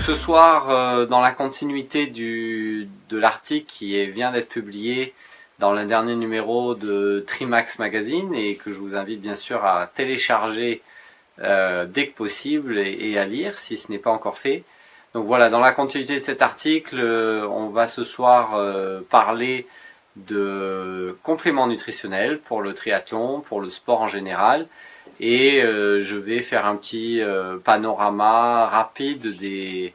ce soir, dans la continuité de l'article qui vient d'être publié dans le dernier numéro de Trimax Magazine et que je vous invite bien sûr à télécharger dès que possible et à lire si ce n'est pas encore fait. Donc voilà, dans la continuité de cet article, on va ce soir parler de compléments nutritionnels pour le triathlon, pour le sport en général. Et je vais faire un petit panorama rapide des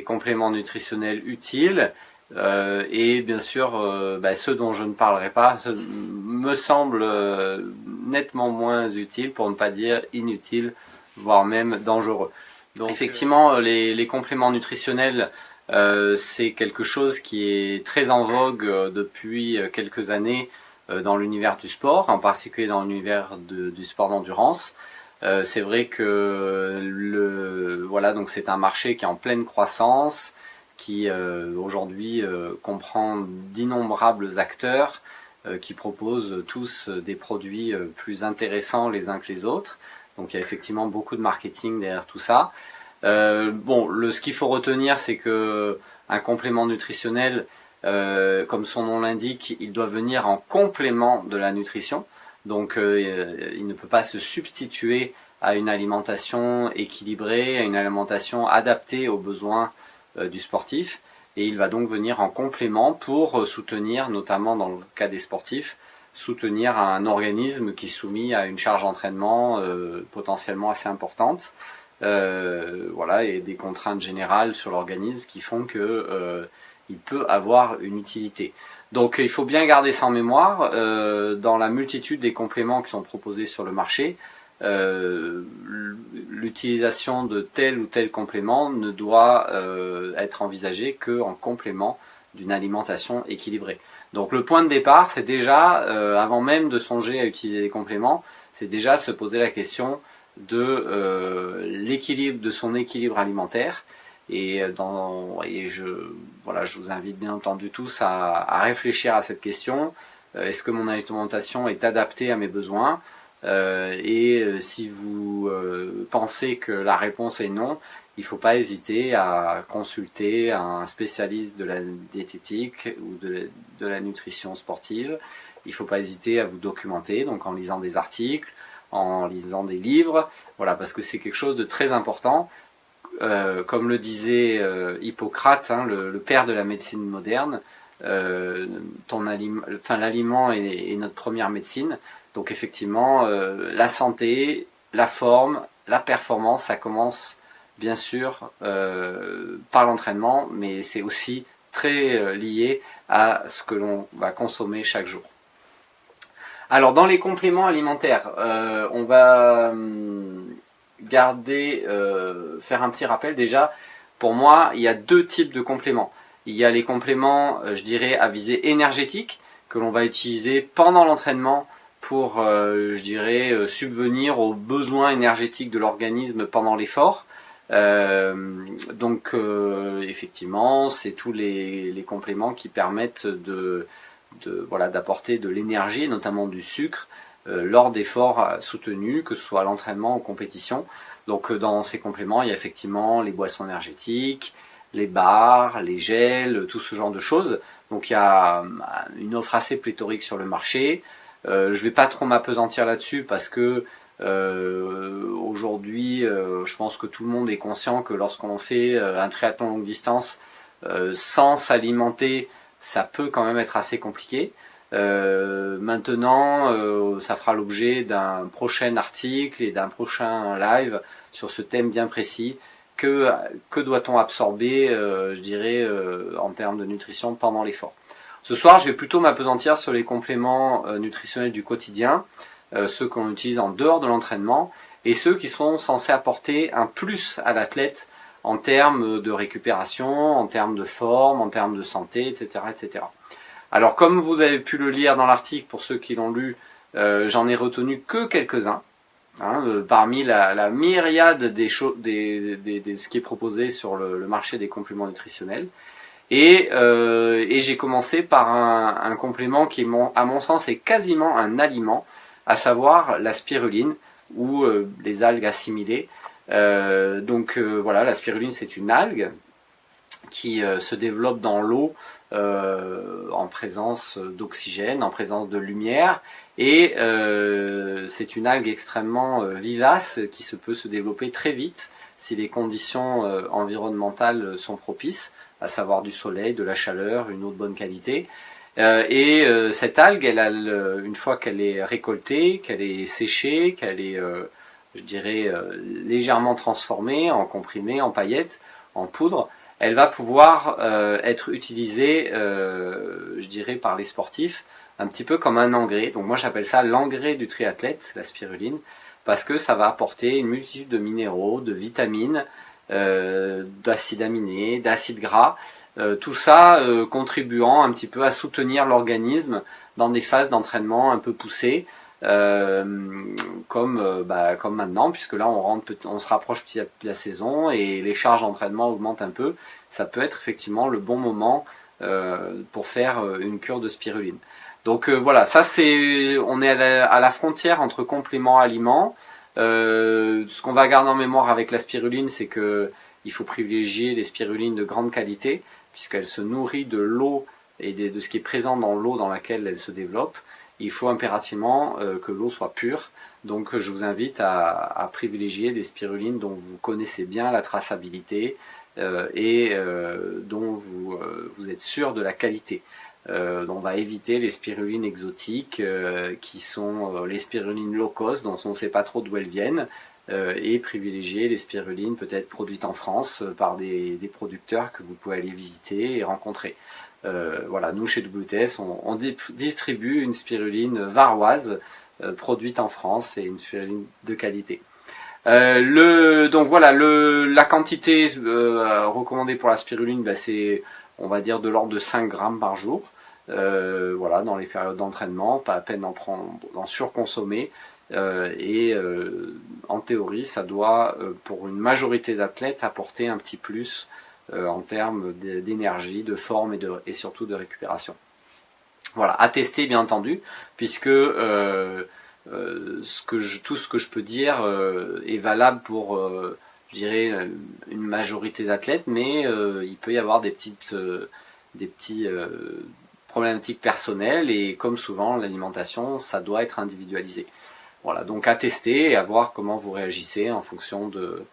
compléments nutritionnels utiles et bien sûr ceux dont je ne parlerai pas me semblent nettement moins utiles, pour ne pas dire inutiles, voire même dangereux. Donc effectivement, les compléments nutritionnels, c'est quelque chose qui est très en vogue depuis quelques années dans l'univers du sport, en particulier dans l'univers du sport d'endurance. C'est vrai que donc c'est un marché qui est en pleine croissance, qui aujourd'hui comprend d'innombrables acteurs qui proposent tous des produits plus intéressants les uns que les autres. Donc il y a effectivement beaucoup de marketing derrière tout ça. Ce qu'il faut retenir, c'est que un complément nutritionnel, comme son nom l'indique, il doit venir en complément de la nutrition. Donc il ne peut pas se substituer à une alimentation équilibrée, à une alimentation adaptée aux besoins du sportif. Et il va donc venir en complément pour soutenir, notamment dans le cas des sportifs, soutenir un organisme qui est soumis à une charge d'entraînement potentiellement assez importante. Et des contraintes générales sur l'organisme qui font que il peut avoir une utilité. Donc il faut bien garder ça en mémoire. Dans la multitude des compléments qui sont proposés sur le marché, l'utilisation de tel ou tel complément ne doit être envisagée qu'en complément d'une alimentation équilibrée. Donc le point de départ, c'est déjà, avant même de songer à utiliser des compléments, c'est déjà se poser la question de l'équilibre, de son équilibre alimentaire. Et je vous invite bien entendu tous à réfléchir à cette question. Est-ce que mon alimentation est adaptée à mes besoins? Si vous pensez que la réponse est non, il ne faut pas hésiter à consulter un spécialiste de la diététique ou de la nutrition sportive. Il ne faut pas hésiter à vous documenter, donc en lisant des articles, en lisant des livres, voilà, parce que c'est quelque chose de très important. Comme le disait Hippocrate, le père de la médecine moderne, l'aliment est notre première médecine. Donc effectivement, la santé, la forme, la performance, ça commence bien sûr par l'entraînement, mais c'est aussi très lié à ce que l'on va consommer chaque jour. Alors dans les compléments alimentaires, on va faire un petit rappel. Déjà, pour moi, il y a deux types de compléments. Il y a les compléments, je dirais, à visée énergétique, que l'on va utiliser pendant l'entraînement pour, subvenir aux besoins énergétiques de l'organisme pendant l'effort. Effectivement, c'est tous les compléments qui permettent d'apporter de l'énergie, notamment du sucre, lors d'efforts soutenus, que ce soit à l'entraînement ou en compétition. Donc dans ces compléments, il y a effectivement les boissons énergétiques, les bars, les gels, tout ce genre de choses. Donc il y a une offre assez pléthorique sur le marché. Je ne vais pas trop m'appesantir là-dessus parce que aujourd'hui, je pense que tout le monde est conscient que lorsqu'on fait un triathlon longue distance, sans s'alimenter, ça peut quand même être assez compliqué. Maintenant, ça fera l'objet d'un prochain article et d'un prochain live sur ce thème bien précis. Que doit-on absorber, en termes de nutrition pendant l'effort? Ce soir, je vais plutôt m'appesantir sur les compléments nutritionnels du quotidien, ceux qu'on utilise en dehors de l'entraînement, et ceux qui sont censés apporter un plus à l'athlète en termes de récupération, en termes de forme, en termes de santé, etc., etc. Alors, comme vous avez pu le lire dans l'article, pour ceux qui l'ont lu, j'en ai retenu que quelques-uns, parmi la myriade de ce qui est proposé sur le marché des compléments nutritionnels. Et j'ai commencé par un complément qui, à mon sens, est quasiment un aliment, à savoir la spiruline ou les algues assimilées. Voilà, la spiruline c'est une algue qui se développe dans l'eau en présence d'oxygène, en présence de lumière, et c'est une algue extrêmement vivace qui peut se développer très vite si les conditions environnementales sont propices, à savoir du soleil, de la chaleur, une eau de bonne qualité. Cette algue, une fois qu'elle est récoltée, qu'elle est séchée, qu'elle est, je dirais, légèrement transformée en comprimé, en paillettes, en poudre, elle va pouvoir être utilisée, je dirais, par les sportifs, un petit peu comme un engrais. Donc moi j'appelle ça l'engrais du triathlète, la spiruline, parce que ça va apporter une multitude de minéraux, de vitamines, d'acides aminés, d'acides gras, tout ça contribuant un petit peu à soutenir l'organisme dans des phases d'entraînement un peu poussées, comme maintenant, puisque là on se rapproche petit à petit de la saison et les charges d'entraînement augmentent un peu. Ça peut être effectivement le bon moment pour faire une cure de spiruline. Donc voilà, ça on est à la frontière entre compléments aliments. Ce qu'on va garder en mémoire avec la spiruline, c'est que il faut privilégier les spirulines de grande qualité, puisqu'elle se nourrit de l'eau et de ce qui est présent dans l'eau dans laquelle elle se développe. Il faut impérativement que l'eau soit pure. Donc je vous invite à privilégier des spirulines dont vous connaissez bien la traçabilité dont vous êtes sûr de la qualité. On va éviter les spirulines exotiques qui sont les spirulines low cost dont on ne sait pas trop d'où elles viennent, et privilégier les spirulines peut-être produites en France par des producteurs que vous pouvez aller visiter et rencontrer. Voilà, nous chez WTS on distribue une spiruline varoise produite en France et une spiruline de qualité. Donc voilà, la quantité recommandée pour la spiruline, c'est, on va dire, de l'ordre de 5 grammes par jour. Voilà, dans les périodes d'entraînement, pas à peine d'en surconsommer. En théorie, ça doit, pour une majorité d'athlètes, apporter un petit plus en termes d'énergie, de forme et surtout de récupération. Voilà, à tester bien entendu, puisque tout ce que je peux dire est valable pour, je dirais, une majorité d'athlètes, mais il peut y avoir des petits problématiques personnelles, et comme souvent l'alimentation, ça doit être individualisé. Voilà, donc à tester et à voir comment vous réagissez en fonction de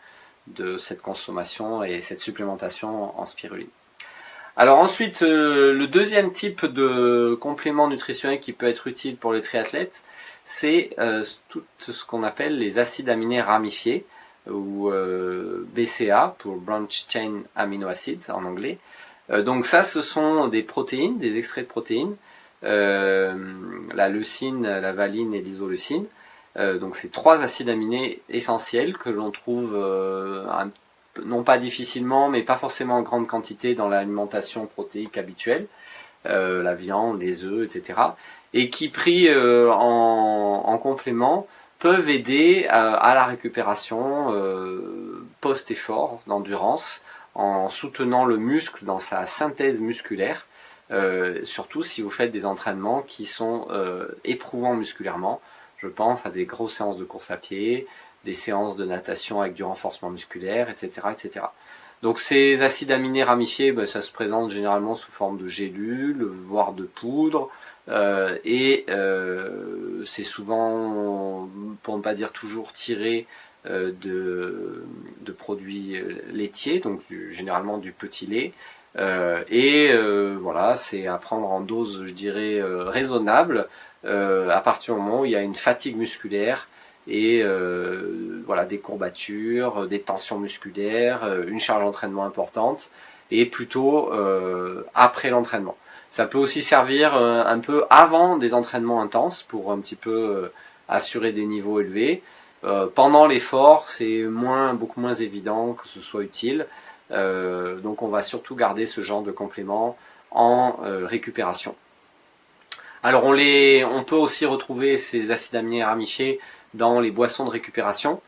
cette consommation et cette supplémentation en spiruline. Alors ensuite, le deuxième type de complément nutritionnel qui peut être utile pour les triathlètes, c'est tout ce qu'on appelle les acides aminés ramifiés, ou BCA pour Branch Chain Amino Acids en anglais. Donc ça, ce sont des protéines, des extraits de protéines, la leucine, la valine et l'isoleucine. Donc c'est 3 acides aminés essentiels que l'on trouve non pas difficilement, mais pas forcément en grande quantité dans l'alimentation protéique habituelle, la viande, les œufs, etc. Et qui, pris en complément, peuvent aider à la récupération post-effort, d'endurance, en soutenant le muscle dans sa synthèse musculaire, surtout si vous faites des entraînements qui sont éprouvants musculairement. Je pense à des grosses séances de course à pied, des séances de natation avec du renforcement musculaire, etc. etc. Donc ces acides aminés ramifiés, ça se présente généralement sous forme de gélules, voire de poudre, c'est souvent, pour ne pas dire toujours, tiré de produits laitiers, donc généralement du petit lait. Voilà, c'est à prendre en dose, je dirais, raisonnable, à partir du moment où il y a une fatigue musculaire et voilà, des courbatures, des tensions musculaires, une charge d'entraînement importante, et plutôt après l'entraînement. Ça peut aussi servir un peu avant des entraînements intenses pour un petit peu assurer des niveaux élevés. Pendant l'effort, c'est beaucoup moins évident que ce soit utile. Donc on va surtout garder ce genre de compléments en récupération. Alors on peut aussi retrouver ces acides aminés ramifiés dans les boissons de récupération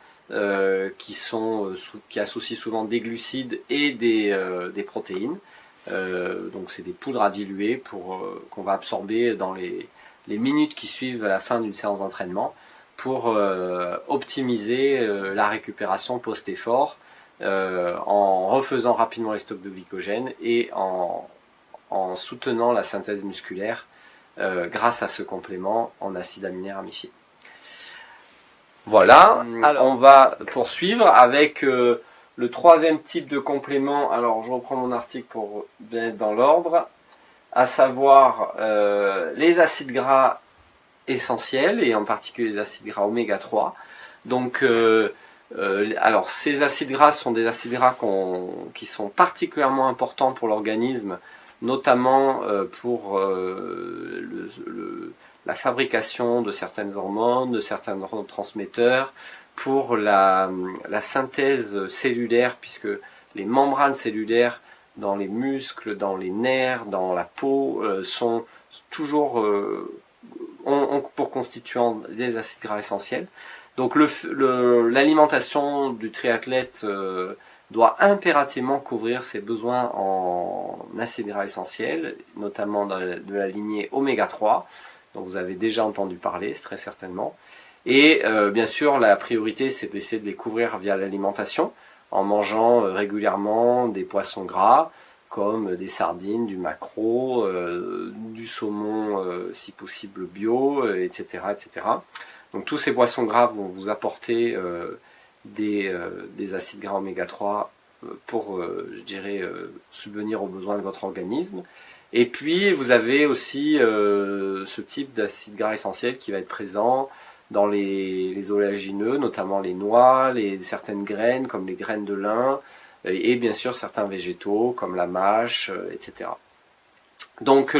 qui associent souvent des glucides et des protéines. Donc c'est des poudres à diluer qu'on va absorber dans les minutes qui suivent à la fin d'une séance d'entraînement pour optimiser la récupération post-effort en refaisant rapidement les stocks de glycogène et en soutenant la synthèse musculaire grâce à ce complément en acide aminé ramifié. Voilà, alors on va poursuivre avec le troisième type de complément. Alors je reprends mon article pour bien être dans l'ordre, à savoir les acides gras essentiels et en particulier les acides gras oméga 3. Donc alors ces acides gras sont des acides gras qui sont particulièrement importants pour l'organisme, notamment pour la fabrication de certaines hormones, de certains neurotransmetteurs, pour la synthèse cellulaire, puisque les membranes cellulaires dans les muscles, dans les nerfs, dans la peau sont toujours ont pour constituant des acides gras essentiels. Donc l'alimentation du triathlète doit impérativement couvrir ses besoins en acides gras essentiels, notamment de la lignée oméga 3, dont vous avez déjà entendu parler très certainement. Et bien sûr, la priorité, c'est d'essayer de les couvrir via l'alimentation, en mangeant régulièrement des poissons gras, comme des sardines, du maquereau, du saumon, si possible bio, etc., etc. Donc tous ces poissons gras vont vous apporter des acides gras oméga 3 pour, je dirais, subvenir aux besoins de votre organisme. Et puis vous avez aussi ce type d'acide gras essentiel qui va être présent dans les oléagineux, notamment les noix, certaines graines comme les graines de lin, et bien sûr certains végétaux comme la mâche, etc. Donc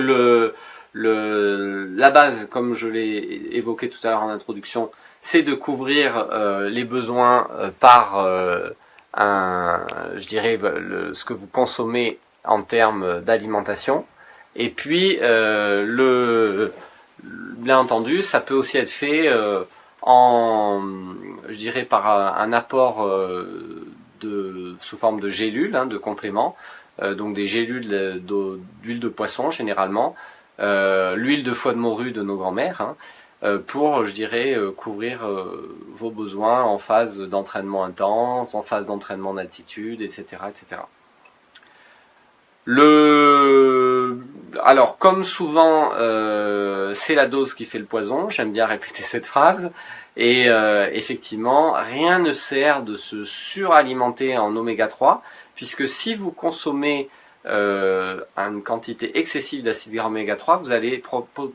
la base, comme je l'ai évoqué tout à l'heure en introduction, c'est de couvrir les besoins par je dirais, ce que vous consommez en termes d'alimentation. Et puis, bien entendu, ça peut aussi être fait je dirais, par un apport sous forme de gélules, de compléments, donc des gélules d'huile de poisson généralement, l'huile de foie de morue de nos grands-mères, pour, je dirais, couvrir vos besoins en phase d'entraînement intense, en phase d'entraînement d'altitude, etc., etc. Alors, comme souvent, c'est la dose qui fait le poison, j'aime bien répéter cette phrase, et effectivement, rien ne sert de se suralimenter en oméga 3, puisque si vous consommez une quantité excessive d'acides gras oméga 3, vous allez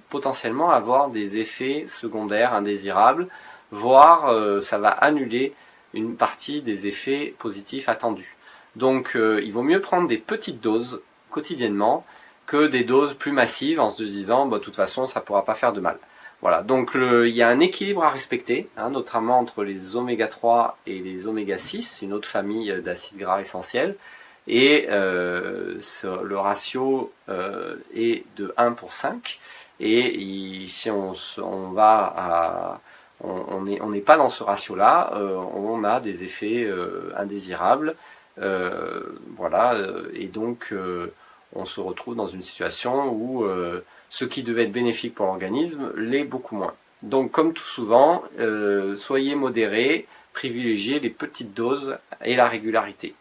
potentiellement avoir des effets secondaires indésirables, voire ça va annuler une partie des effets positifs attendus. Donc il vaut mieux prendre des petites doses quotidiennement que des doses plus massives en se disant de toute façon ça ne pourra pas faire de mal. Voilà, donc il y a un équilibre à respecter, notamment entre les oméga 3 et les oméga 6, une autre famille d'acides gras essentiels, et le ratio est de 1 pour 5, et si on n'est pas dans ce ratio-là, on a des effets indésirables. Voilà, et donc on se retrouve dans une situation où ce qui devait être bénéfique pour l'organisme l'est beaucoup moins. Donc comme tout souvent, soyez modérés, privilégiez les petites doses et la régularité.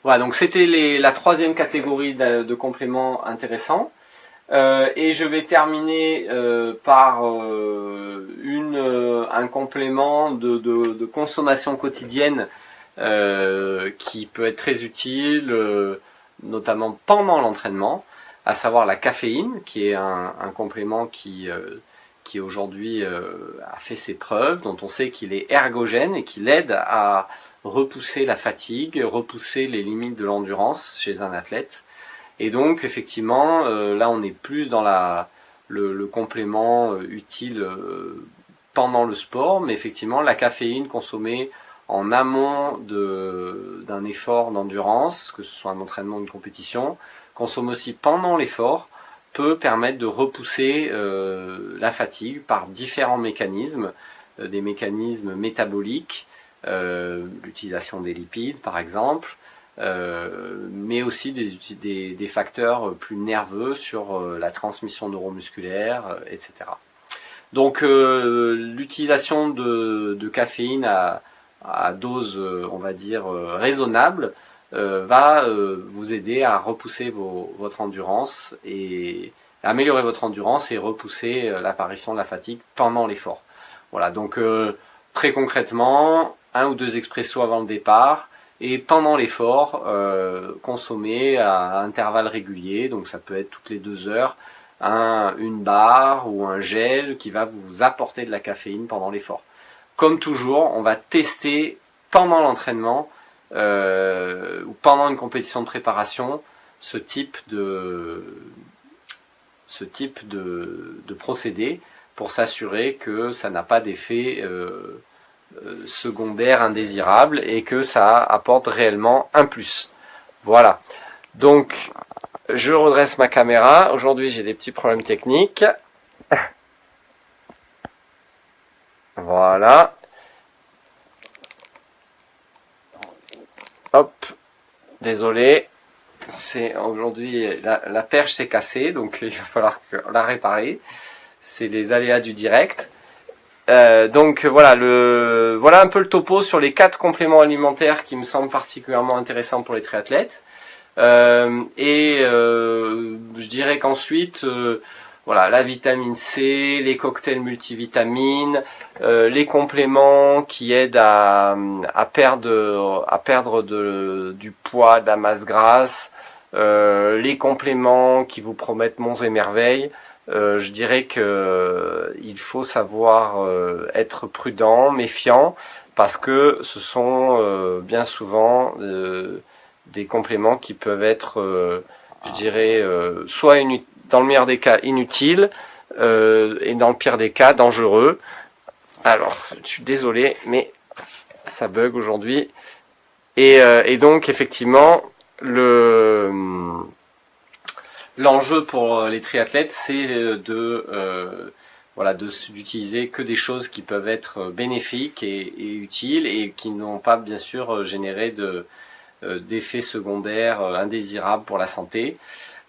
Voilà, donc c'était la troisième catégorie de compléments intéressants. Et je vais terminer par un complément de consommation quotidienne qui peut être très utile, notamment pendant l'entraînement, à savoir la caféine, qui est un complément qui aujourd'hui a fait ses preuves, dont on sait qu'il est ergogène et qu'il aide à repousser la fatigue, repousser les limites de l'endurance chez un athlète. Et donc effectivement, là on est plus dans le complément utile pendant le sport, mais effectivement la caféine consommée en amont d'un effort d'endurance, que ce soit un entraînement ou une compétition, consomme aussi pendant l'effort, peut permettre de repousser la fatigue par différents mécanismes, des mécanismes métaboliques, l'utilisation des lipides par exemple, mais aussi des facteurs plus nerveux sur la transmission neuromusculaire, etc. Donc l'utilisation de caféine à dose, on va dire, raisonnable, va vous aider à repousser votre endurance et améliorer votre endurance et repousser l'apparition de la fatigue pendant l'effort. Voilà, donc très concrètement, 1 ou 2 expressos avant le départ et pendant l'effort, consommer à intervalles réguliers, donc ça peut être toutes les 2 heures, une barre ou un gel qui va vous apporter de la caféine pendant l'effort. Comme toujours, on va tester pendant l'entraînement ou pendant une compétition de préparation ce type de procédé pour s'assurer que ça n'a pas d'effet secondaire indésirable et que ça apporte réellement un plus. Voilà. Donc, je redresse ma caméra. Aujourd'hui, j'ai des petits problèmes techniques. Voilà. Hop. Désolé. Aujourd'hui, la perche s'est cassée, donc il va falloir la réparer. C'est les aléas du direct. Donc voilà, voilà un peu le topo sur les 4 compléments alimentaires qui me semblent particulièrement intéressants pour les triathlètes. Je dirais qu'ensuite, voilà, la vitamine C, les cocktails multivitamines, les compléments qui aident à perdre du poids, de la masse grasse, les compléments qui vous promettent monts et merveilles. Je dirais que il faut savoir être prudent, méfiant, parce que ce sont bien souvent des compléments qui peuvent être, je dirais, soit dans le meilleur des cas inutiles et dans le pire des cas dangereux. Alors, je suis désolé, mais ça bug aujourd'hui. Et donc, effectivement, l'enjeu pour les triathlètes, c'est d'utiliser que des choses qui peuvent être bénéfiques et utiles et qui n'ont pas bien sûr généré d'effets secondaires indésirables pour la santé.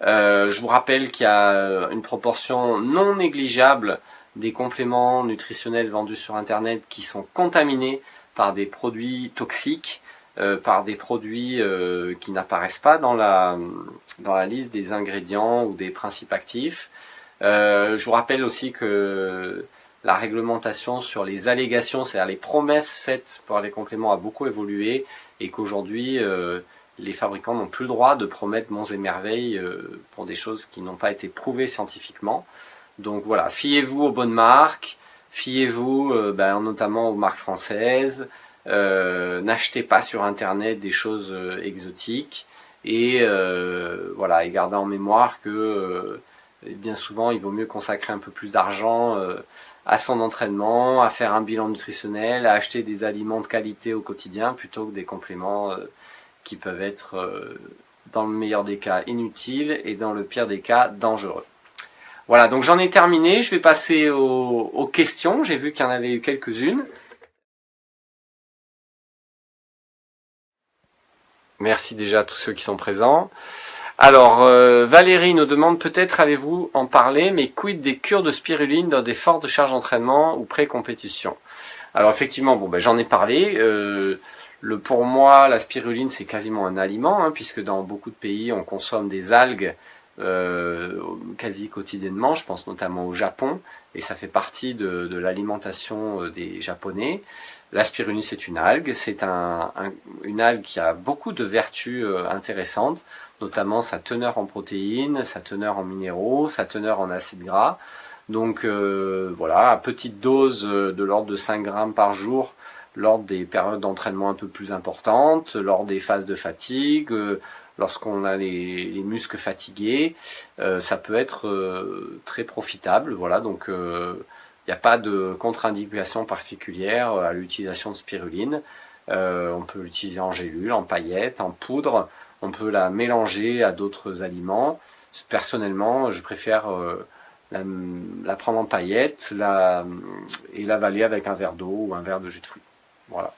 Je vous rappelle qu'il y a une proportion non négligeable des compléments nutritionnels vendus sur Internet qui sont contaminés par des produits toxiques, par des produits qui n'apparaissent pas dans la liste des ingrédients ou des principes actifs. Je vous rappelle aussi que la réglementation sur les allégations, c'est-à-dire les promesses faites par les compléments, a beaucoup évolué et qu'aujourd'hui les fabricants n'ont plus le droit de promettre monts et merveilles pour des choses qui n'ont pas été prouvées scientifiquement. Donc voilà, fiez-vous aux bonnes marques, fiez-vous notamment aux marques françaises, n'achetez pas sur internet des choses exotiques et voilà, et gardez en mémoire que bien souvent il vaut mieux consacrer un peu plus d'argent à son entraînement, à faire un bilan nutritionnel, à acheter des aliments de qualité au quotidien plutôt que des compléments qui peuvent être dans le meilleur des cas inutiles et dans le pire des cas dangereux. Voilà, donc j'en ai terminé, je vais passer aux questions, j'ai vu qu'il y en avait eu quelques-unes. Merci déjà à tous ceux qui sont présents. Alors, Valérie nous demande, peut-être allez-vous en parler, mais quid des cures de spiruline dans des fortes charges d'entraînement ou pré-compétition? Alors effectivement, j'en ai parlé. Pour moi, la spiruline, c'est quasiment un aliment, puisque dans beaucoup de pays, on consomme des algues quasi quotidiennement. Je pense notamment au Japon, et ça fait partie de l'alimentation des Japonais. La spiruline, c'est une algue. C'est une algue qui a beaucoup de vertus intéressantes, notamment sa teneur en protéines, sa teneur en minéraux, sa teneur en acides gras. Donc voilà, à petite dose de l'ordre de 5 grammes par jour, lors des périodes d'entraînement un peu plus importantes, lors des phases de fatigue, lorsqu'on a les muscles fatigués, ça peut être très profitable. Voilà, donc il n'y a pas de contre-indication particulière à l'utilisation de spiruline. On peut l'utiliser en gélule, en paillettes, en poudre. On peut la mélanger à d'autres aliments. Personnellement, je préfère la prendre en paillettes et l'avaler avec un verre d'eau ou un verre de jus de fruits. Voilà.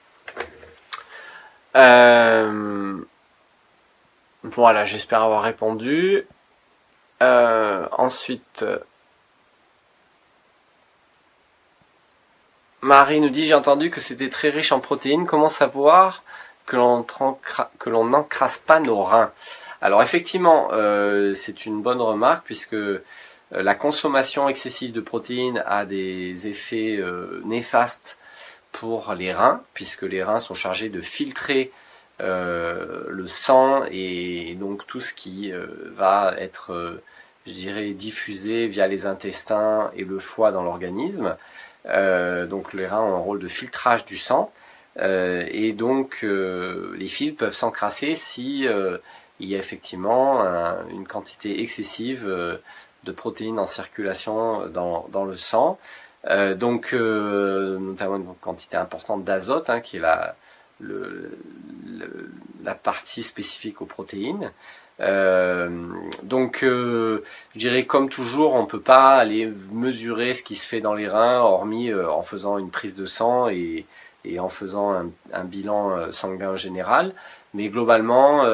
Voilà, j'espère avoir répondu. Ensuite, Marie nous dit, j'ai entendu que c'était très riche en protéines. Comment savoir que l'on n'encrasse pas nos reins? Alors effectivement, c'est une bonne remarque puisque la consommation excessive de protéines a des effets néfastes pour les reins, puisque les reins sont chargés de filtrer le sang et donc tout ce qui va être, je dirais, diffusé via les intestins et le foie dans l'organisme. Donc les reins ont un rôle de filtrage du sang et donc les fils peuvent s'encrasser si il y a effectivement une quantité excessive de protéines en circulation dans le sang. Notamment une quantité importante d'azote, hein, qui est la partie spécifique aux protéines. Je dirais comme toujours, on peut pas aller mesurer ce qui se fait dans les reins, hormis en faisant une prise de sang et en faisant un bilan sanguin général. Mais globalement,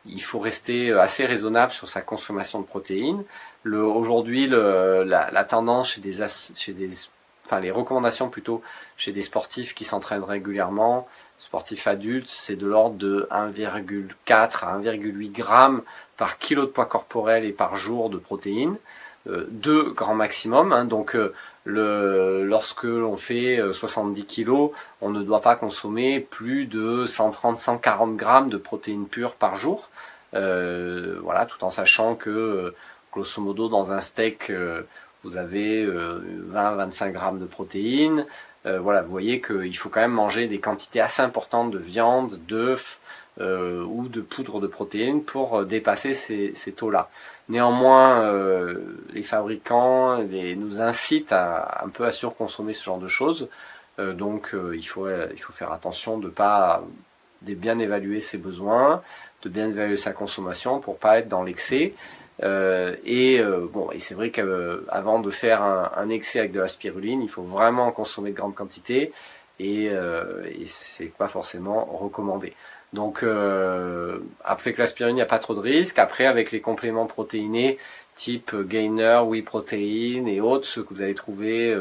il faut rester assez raisonnable sur sa consommation de protéines. Aujourd'hui, la tendance les recommandations plutôt chez des sportifs qui s'entraînent régulièrement, sportifs adultes, c'est de l'ordre de 1,4 à 1,8 grammes par kilo de poids corporel et par jour de protéines, 2 grands maximum. Hein, lorsque l'on fait 70 kg, on ne doit pas consommer plus de 130-140 grammes de protéines pures par jour. Tout en sachant que grosso modo dans un steak vous avez 20-25 grammes de protéines. Vous voyez qu'il faut quand même manger des quantités assez importantes de viande, d'œufs ou de poudre de protéines pour dépasser ces taux-là. Néanmoins, les fabricants nous incitent un peu à surconsommer ce genre de choses. Il faut faire attention de bien évaluer ses besoins, de bien évaluer sa consommation pour pas être dans l'excès. Et c'est vrai qu'avant de faire un excès avec de la spiruline, il faut vraiment en consommer de grandes quantités et c'est pas forcément recommandé. Donc avec la spiruline, il n'y a pas trop de risque. Après, avec les compléments protéinés type Gainer, Whey Protein et autres, ceux que vous allez trouver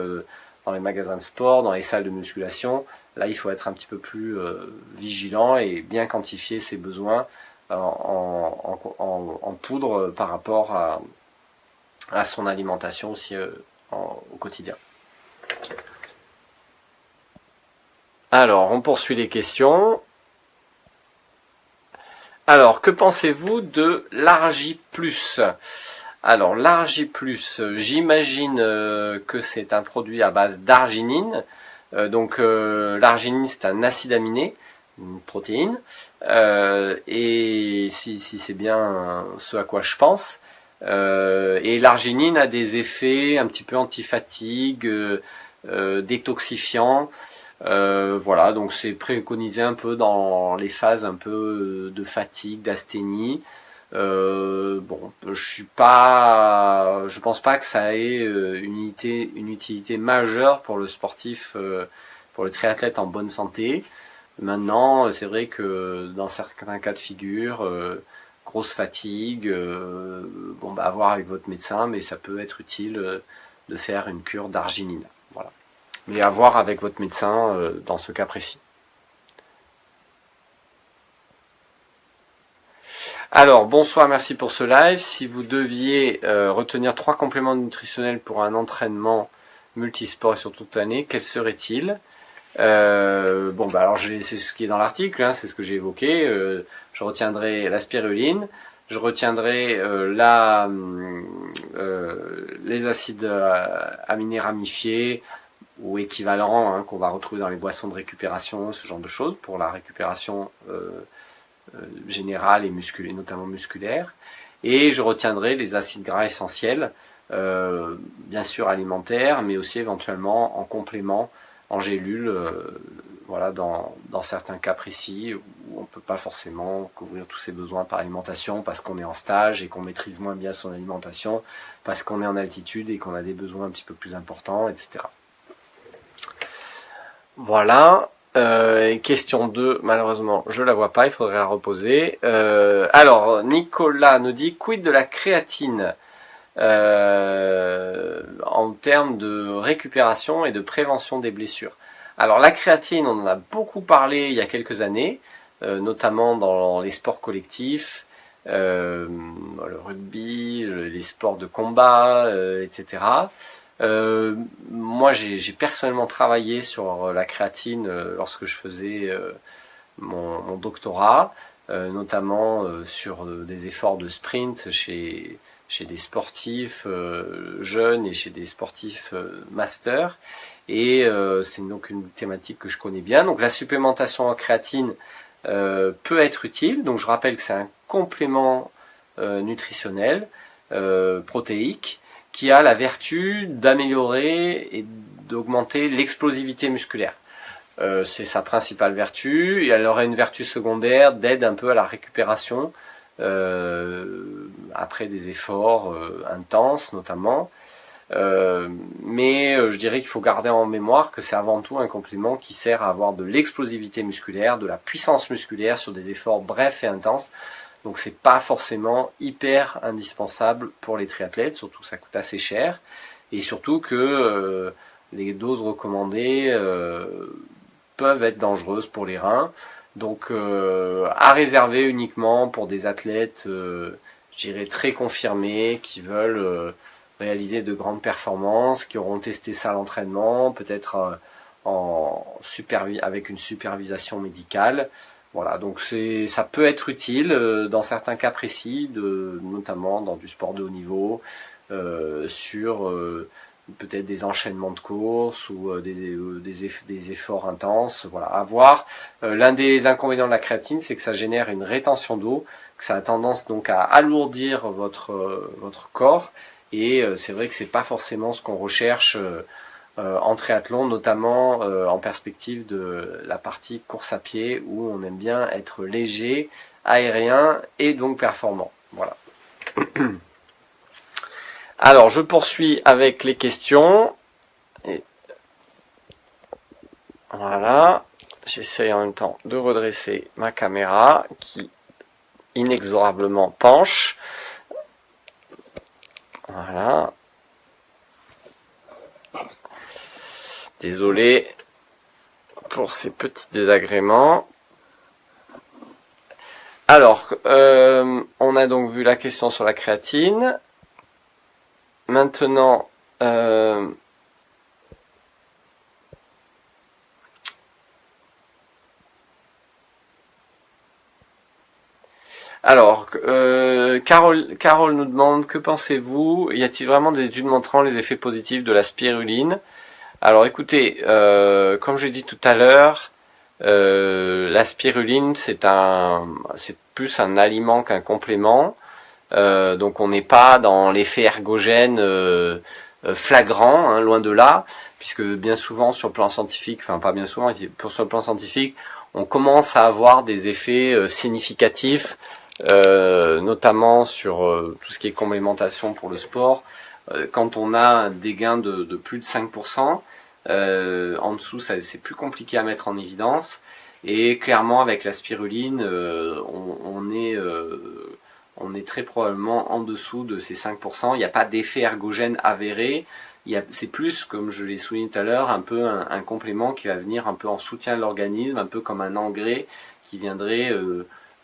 dans les magasins de sport, dans les salles de musculation, là il faut être un petit peu plus vigilant et bien quantifier ses besoins en poudre par rapport à son alimentation aussi au quotidien. Alors, on poursuit les questions. Alors, que pensez-vous de l'Argi+? Alors, l'Argi+, j'imagine que c'est un produit à base d'arginine. L'arginine, c'est un acide aminé, une protéine, et si c'est bien ce à quoi je pense. Et l'arginine a des effets un petit peu anti-fatigue, détoxifiants. Donc c'est préconisé un peu dans les phases un peu de fatigue, d'asthénie. Je pense pas que ça ait une utilité majeure pour le sportif, pour le triathlète en bonne santé. Maintenant, c'est vrai que dans certains cas de figure, grosse fatigue, à voir avec votre médecin, mais ça peut être utile de faire une cure d'arginine. Voilà. Mais à voir avec votre médecin dans ce cas précis. Alors, bonsoir, merci pour ce live. Si vous deviez retenir 3 compléments nutritionnels pour un entraînement multisport et sur toute l'année, quels seraient-ils? Alors c'est ce qui est dans l'article, hein, c'est ce que j'ai évoqué. Je retiendrai la spiruline, je retiendrai les acides aminés ramifiés ou équivalents, hein, qu'on va retrouver dans les boissons de récupération, ce genre de choses pour la récupération générale et notamment musculaire. Et je retiendrai les acides gras essentiels, bien sûr alimentaires, mais aussi éventuellement en complément, en gélule, dans certains cas précis où on ne peut pas forcément couvrir tous ses besoins par alimentation parce qu'on est en stage et qu'on maîtrise moins bien son alimentation, parce qu'on est en altitude et qu'on a des besoins un petit peu plus importants, etc. Voilà. Question 2, malheureusement je la vois pas, il faudrait la reposer. Alors Nicolas nous dit, quid de la créatine? en termes de récupération et de prévention des blessures. Alors la créatine, on en a beaucoup parlé il y a quelques années, notamment dans les sports collectifs, le rugby, les sports de combat, etc. Moi, j'ai personnellement travaillé sur la créatine lorsque je faisais mon doctorat, notamment sur des efforts de sprint chez des sportifs jeunes et chez des sportifs masters. Et c'est donc une thématique que je connais bien. Donc la supplémentation en créatine peut être utile. Donc je rappelle que c'est un complément nutritionnel protéique qui a la vertu d'améliorer et d'augmenter l'explosivité musculaire. C'est sa principale vertu, et elle aurait une vertu secondaire d'aide un peu à la récupération après des efforts intenses notamment. Mais je dirais qu'il faut garder en mémoire que c'est avant tout un complément qui sert à avoir de l'explosivité musculaire, de la puissance musculaire sur des efforts brefs et intenses. Donc c'est pas forcément hyper indispensable pour les triathlètes, surtout ça coûte assez cher, et surtout que les doses recommandées peuvent être dangereuses pour les reins. Donc à réserver uniquement pour des athlètes, je dirais très confirmés, qui veulent réaliser de grandes performances, qui auront testé ça à l'entraînement, peut-être avec une supervision médicale. Voilà, donc ça peut être utile dans certains cas précis, notamment dans du sport de haut niveau, sur peut-être des enchaînements de courses ou des efforts intenses. Voilà, à voir. L'un des inconvénients de la créatine, c'est que ça génère une rétention d'eau, que ça a tendance donc à alourdir votre corps. Et c'est vrai que c'est pas forcément ce qu'on recherche en triathlon, notamment en perspective de la partie course à pied où on aime bien être léger, aérien et donc performant. Voilà. Alors je poursuis avec les questions. Et voilà, j'essaye en même temps de redresser ma caméra qui inexorablement penche. Voilà. Désolé pour ces petits désagréments. Alors, on a donc vu la question sur la créatine. Maintenant, alors, Carole nous demande, que pensez-vous? Y a-t-il vraiment des études montrant les effets positifs de la spiruline? Alors écoutez, comme j'ai dit tout à l'heure, la spiruline c'est plus un aliment qu'un complément. Donc on n'est pas dans l'effet ergogène flagrant, hein, loin de là, puisque bien souvent sur le plan scientifique, enfin pas bien souvent, sur le plan scientifique, on commence à avoir des effets significatifs, notamment sur tout ce qui est complémentation pour le sport. Quand on a des gains de plus de 5%, en dessous c'est plus compliqué à mettre en évidence, et clairement avec la spiruline on est très probablement en dessous de ces 5%. Il n'y a pas d'effet ergogène avéré. C'est plus, comme je l'ai souligné tout à l'heure, un peu un complément qui va venir un peu en soutien de l'organisme, un peu comme un engrais qui viendrait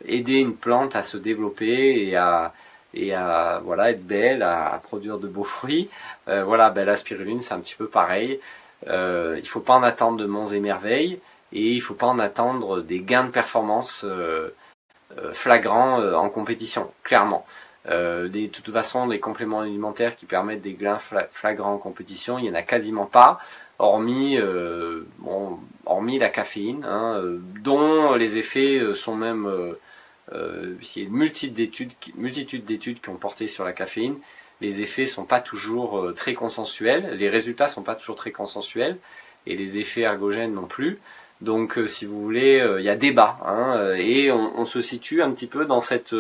aider une plante à se développer et à voilà, être belle, à produire de beaux fruits. Voilà, la spiruline c'est un petit peu pareil. Il ne faut pas en attendre de monts et merveilles, et il ne faut pas en attendre des gains de performance flagrants en compétition, clairement. De toute façon, les compléments alimentaires qui permettent des gains flagrants en compétition, il n'y en a quasiment pas, hormis la caféine, hein, dont les effets sont même... il y a une multitude d'études qui ont porté sur la caféine. Les effets sont pas toujours très consensuels, les résultats sont pas toujours très consensuels, et les effets ergogènes non plus. Donc si vous voulez, il y a débat, hein, et on se situe un petit peu dans cette...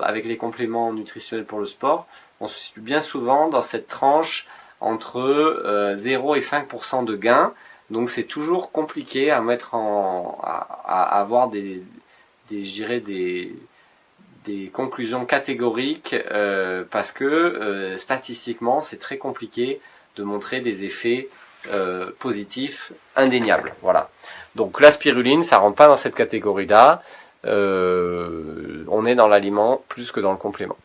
avec les compléments nutritionnels pour le sport, on se situe bien souvent dans cette tranche entre 0 et 5% de gains. Donc c'est toujours compliqué à mettre à avoir je dirais des des conclusions catégoriques parce que statistiquement c'est très compliqué de montrer des effets positifs indéniables. Voilà. Donc la spiruline, ça rentre pas dans cette catégorie-là. On est dans l'aliment plus que dans le complément.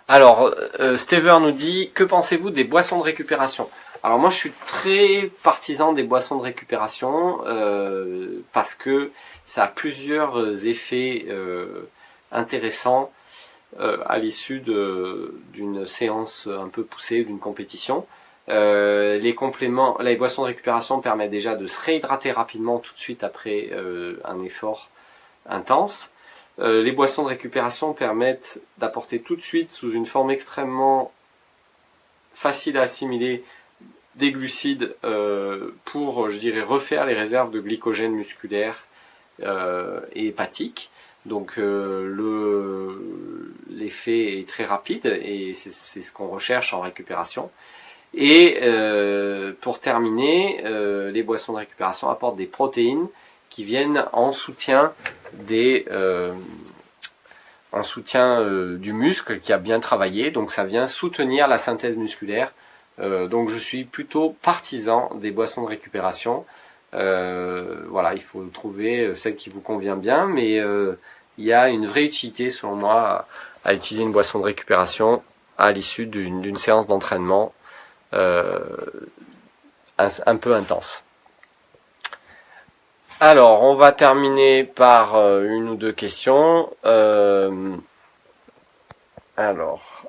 Alors, Stever nous dit, que pensez-vous des boissons de récupération? Alors moi je suis très partisan des boissons de récupération parce que ça a plusieurs effets intéressants à l'issue d'une séance un peu poussée, d'une compétition. Les boissons de récupération permettent déjà de se réhydrater rapidement tout de suite après un effort intense. Les boissons de récupération permettent d'apporter tout de suite, sous une forme extrêmement facile à assimiler, des glucides pour, je dirais, refaire les réserves de glycogène musculaire et hépatique. Donc l'effet est très rapide et c'est ce qu'on recherche en récupération. Et pour terminer, les boissons de récupération apportent des protéines qui viennent en soutien du muscle qui a bien travaillé. Donc ça vient soutenir la synthèse musculaire. Donc je suis plutôt partisan des boissons de récupération. Voilà, il faut trouver celle qui vous convient bien, mais il y a une vraie utilité selon moi à utiliser une boisson de récupération à l'issue d'une séance d'entraînement un peu intense. Alors, on va terminer par une ou deux questions. Alors,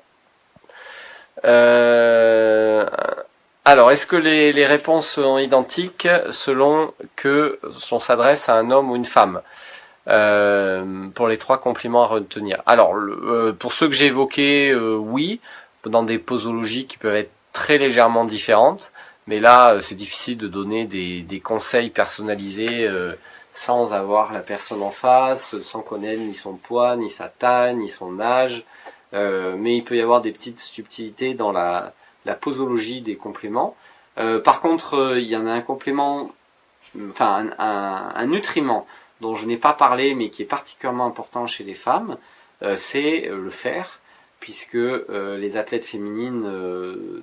est-ce que les réponses sont identiques selon que on s'adresse à un homme ou une femme pour les 3 compléments à retenir? Alors, pour ceux que j'ai évoqués, oui, dans des posologies qui peuvent être très légèrement différentes, mais là, c'est difficile de donner des conseils personnalisés sans avoir la personne en face, sans connaître ni son poids, ni sa taille, ni son âge. Mais il peut y avoir des petites subtilités dans la posologie des compléments. Par contre, il y en a un complément, enfin un nutriment dont je n'ai pas parlé, mais qui est particulièrement important chez les femmes, c'est le fer, puisque les athlètes féminines,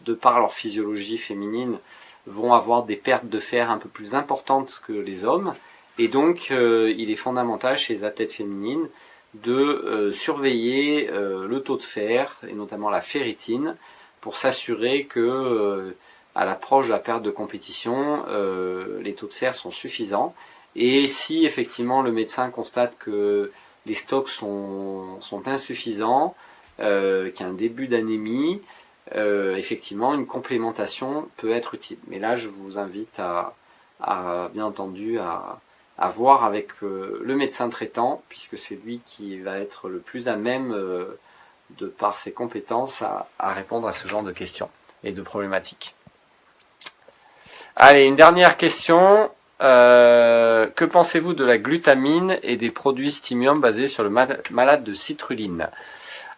de par leur physiologie féminine, vont avoir des pertes de fer un peu plus importantes que les hommes, et donc il est fondamental chez les athlètes féminines de surveiller le taux de fer, et notamment la ferritine, pour s'assurer que à l'approche de la période de compétition, les taux de fer sont suffisants. Et si effectivement le médecin constate que les stocks sont insuffisants, qu'il y a un début d'anémie, effectivement une complémentation peut être utile. Mais là je vous invite à bien entendu à voir avec le médecin traitant, puisque c'est lui qui va être le plus à même, de par ses compétences, à répondre à ce genre de questions et de problématiques. Allez, une dernière question. Que pensez-vous de la glutamine et des produits stimulants basés sur le malate de citrulline?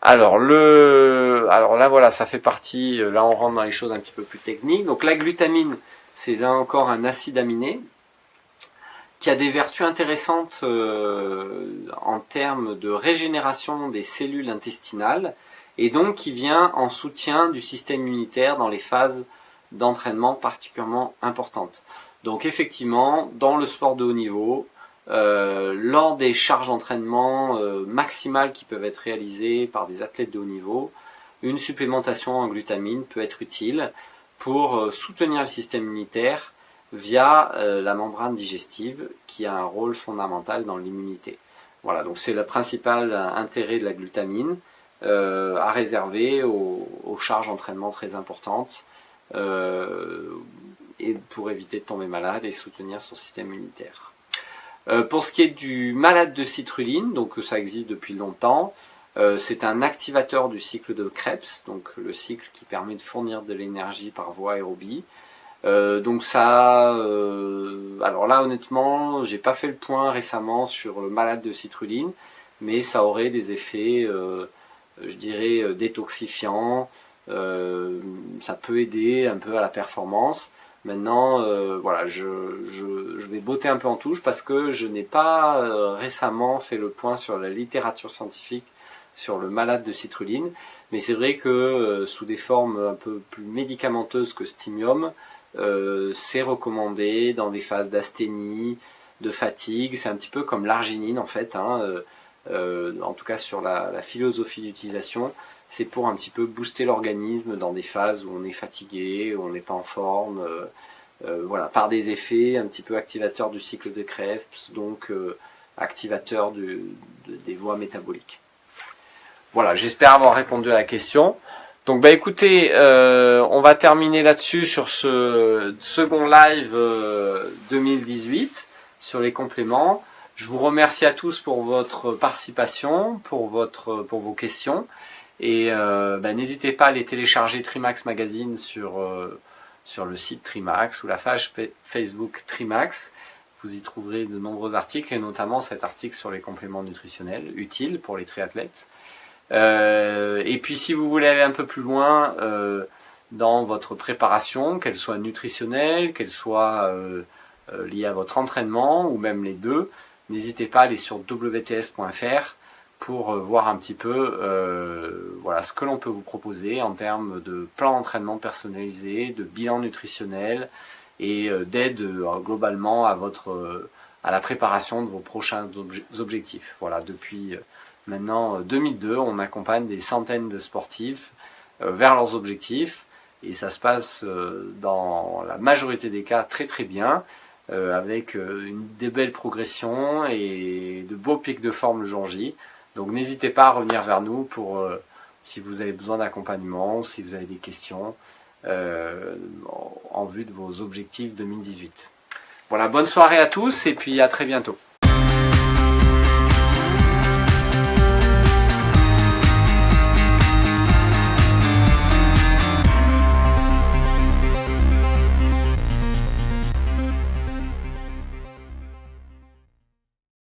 Alors là voilà, ça fait partie, là on rentre dans les choses un petit peu plus techniques. Donc la glutamine, c'est là encore un acide aminé qui a des vertus intéressantes en termes de régénération des cellules intestinales, et donc qui vient en soutien du système immunitaire dans les phases d'entraînement particulièrement importantes. Donc effectivement, dans le sport de haut niveau, lors des charges d'entraînement maximales qui peuvent être réalisées par des athlètes de haut niveau, une supplémentation en glutamine peut être utile pour soutenir le système immunitaire via la membrane digestive, qui a un rôle fondamental dans l'immunité. Voilà, donc c'est le principal intérêt de la glutamine, à réserver aux charges d'entraînement très importantes, et pour éviter de tomber malade et soutenir son système immunitaire. Pour ce qui est du malate de citrulline, donc ça existe depuis longtemps, c'est un activateur du cycle de Krebs, donc le cycle qui permet de fournir de l'énergie par voie aérobie. Donc ça, alors là honnêtement, j'ai pas fait le point récemment sur le malate de citrulline, mais ça aurait des effets, je dirais, détoxifiants. Ça peut aider un peu à la performance. Maintenant, voilà, je vais botter un peu en touche parce que je n'ai pas récemment fait le point sur la littérature scientifique sur le malate de citrulline, mais c'est vrai que sous des formes un peu plus médicamenteuses que Stimium, c'est recommandé dans des phases d'asthénie, de fatigue. C'est un petit peu comme l'arginine en fait, hein, en tout cas sur la philosophie d'utilisation. C'est pour un petit peu booster l'organisme dans des phases où on est fatigué, où on n'est pas en forme, voilà, par des effets un petit peu activateurs du cycle de Krebs, donc activateurs des voies métaboliques. Voilà, j'espère avoir répondu à la question. Donc bah écoutez, on va terminer là-dessus sur ce second live 2018 sur les compléments. Je vous remercie à tous pour votre participation, pour vos questions. Et n'hésitez pas à les télécharger Trimax Magazine sur le site Trimax ou la page Facebook Trimax. Vous y trouverez de nombreux articles et notamment cet article sur les compléments nutritionnels utiles pour les triathlètes. Et puis si vous voulez aller un peu plus loin dans votre préparation, qu'elle soit nutritionnelle, qu'elle soit liée à votre entraînement ou même les deux, n'hésitez pas à aller sur wts.fr pour voir un petit peu voilà, ce que l'on peut vous proposer en termes de plan d'entraînement personnalisé, de bilan nutritionnel et d'aide globalement à la préparation de vos prochains objectifs. Voilà, depuis maintenant 2002, on accompagne des centaines de sportifs vers leurs objectifs et ça se passe dans la majorité des cas très très bien avec des belles progressions et de beaux pics de forme le jour J. Donc n'hésitez pas à revenir vers nous pour si vous avez besoin d'accompagnement, si vous avez des questions en vue de vos objectifs 2018. Voilà, bonne soirée à tous et puis à très bientôt.